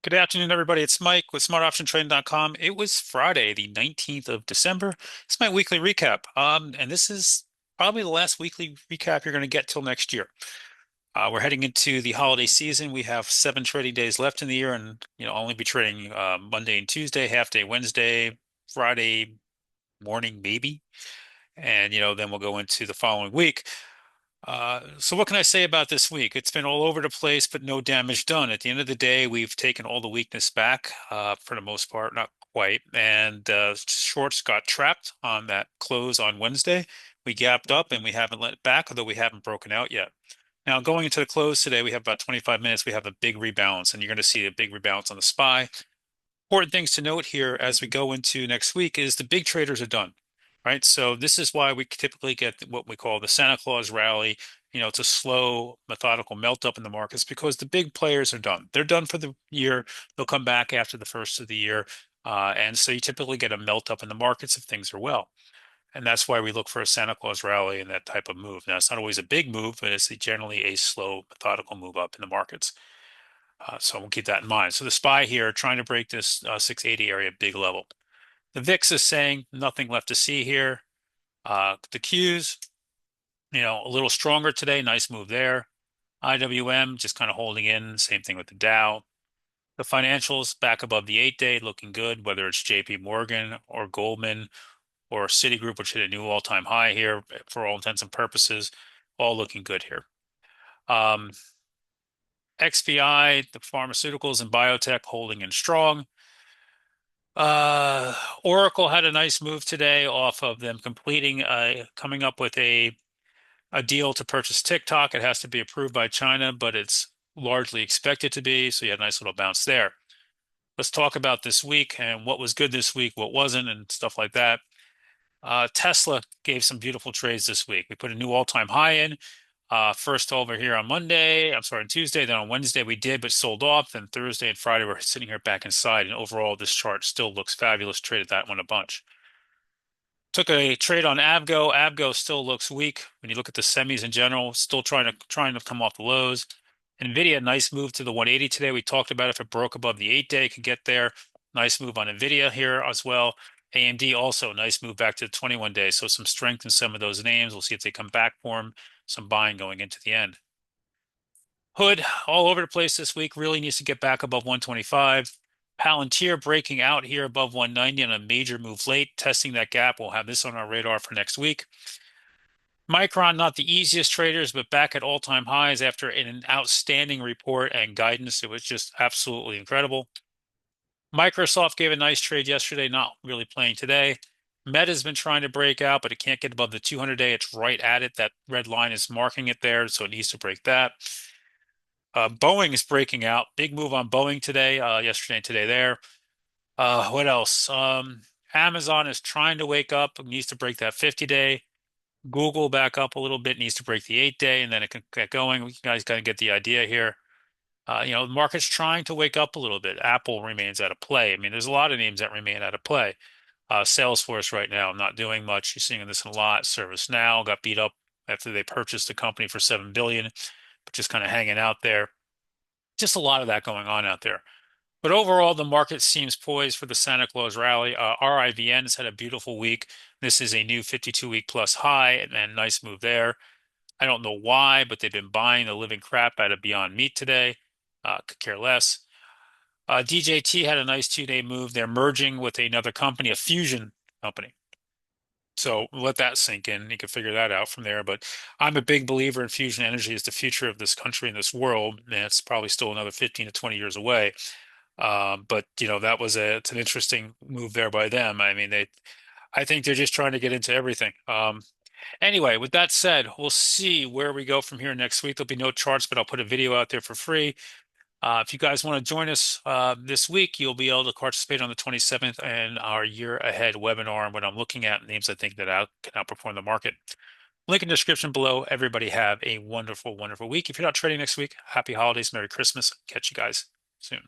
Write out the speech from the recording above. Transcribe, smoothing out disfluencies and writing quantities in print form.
Good afternoon, everybody. It's Mike with smartoptiontrading.com. It was Friday, the 19th of December. It's my weekly recap. And this is probably the last weekly recap you're going to get till next year. We're heading into the holiday season. We have 7 trading days left in the year, and only be trading Monday and Tuesday, half day Wednesday, Friday morning, maybe. And then we'll go into the following week. So what can I say about this week? It's been all over the place, but no damage done. At the end of the day, we've taken all the weakness back, for the most part, not quite. And shorts got trapped on that close on Wednesday. We gapped up and we haven't let it back, although we haven't broken out yet. Now, going into the close today, we have about 25 minutes. We have a big rebalance, and you're going to see a big rebalance on the SPY. Important things to note here as we go into next week is the big traders are done, right? So this is why we typically get what we call the Santa Claus rally. It's a slow, methodical melt up in the markets because the big players are done. They're done for the year. They'll come back after the first of the year. And so you typically get a melt up in the markets if things are well. And that's why we look for a Santa Claus rally and that type of move. Now, it's not always a big move, but it's generally a slow, methodical move up in the markets. So we'll keep that in mind. So the SPY here trying to break this 680 area big level. The VIX is saying nothing left to see here. The Qs, a little stronger today. Nice move there. IWM just kind of holding in. Same thing with the Dow. The financials back above the 8-day, looking good, whether it's JP Morgan or Goldman or Citigroup, which hit a new all-time high here for all intents and purposes, all looking good here. XVI, the pharmaceuticals and biotech holding in strong. Oracle had a nice move today off of them coming up with a deal to purchase TikTok. It has to be approved by China, but it's largely expected to be. So you had a nice little bounce there. Let's talk about this week and what was good this week, what wasn't, and stuff like that. Tesla gave some beautiful trades this week. We put a new all-time high in. First over here on Monday, I'm sorry, on Tuesday, then on Wednesday we did, but sold off. Then Thursday and Friday we're sitting here back inside, and overall this chart still looks fabulous. Traded that one a bunch. Took a trade on Avgo. Avgo still looks weak when you look at the semis in general. Still trying to come off the lows. Nvidia, nice move to the 180 today. We talked about if it broke above the 8-day, it could get there. Nice move on Nvidia here as well. AMD also nice move back to the 21 days. So some strength in some of those names. We'll see if they come back for them. Some buying going into the end. Hood all over the place this week. Really needs to get back above 125. Palantir breaking out here above 190 on a major move late, testing that gap. We'll have this on our radar for next week. Micron, not the easiest traders, but back at all-time highs after an outstanding report and guidance. It was just absolutely incredible. Microsoft gave a nice trade yesterday, not really playing today. Meta's been trying to break out, but it can't get above the 200-day. It's right at it. That red line is marking it there, so it needs to break that. Boeing is breaking out. Big move on Boeing today, yesterday and today there. What else? Amazon is trying to wake up, needs to break that 50-day. Google back up a little bit, needs to break the 8-day, and then it can get going. You guys got to get the idea here. The market's trying to wake up a little bit. Apple remains out of play. I mean, there's a lot of names that remain out of play. Salesforce right now, not doing much. You're seeing this a lot. ServiceNow got beat up after they purchased the company for $7 billion, but just kind of hanging out there. Just a lot of that going on out there. But overall, the market seems poised for the Santa Claus rally. RIVN has had a beautiful week. This is a new 52-week plus high, and nice move there. I don't know why, but they've been buying the living crap out of Beyond Meat today. Could care less. DJT had a nice 2-day move. They're merging with another company, a fusion company. So let that sink in. You can figure that out from there. But I'm a big believer in fusion energy as the future of this country and this world. And it's probably still another 15 to 20 years away. But it's an interesting move there by them. I mean, I think they're just trying to get into everything. Anyway, with that said, we'll see where we go from here next week. There'll be no charts, but I'll put a video out there for free. If you guys want to join us this week, you'll be able to participate on the 27th in our year ahead webinar and what I'm looking at names I think that can outperform the market. Link in the description below. Everybody have a wonderful, wonderful week. If you're not trading next week, happy holidays, Merry Christmas. Catch you guys soon.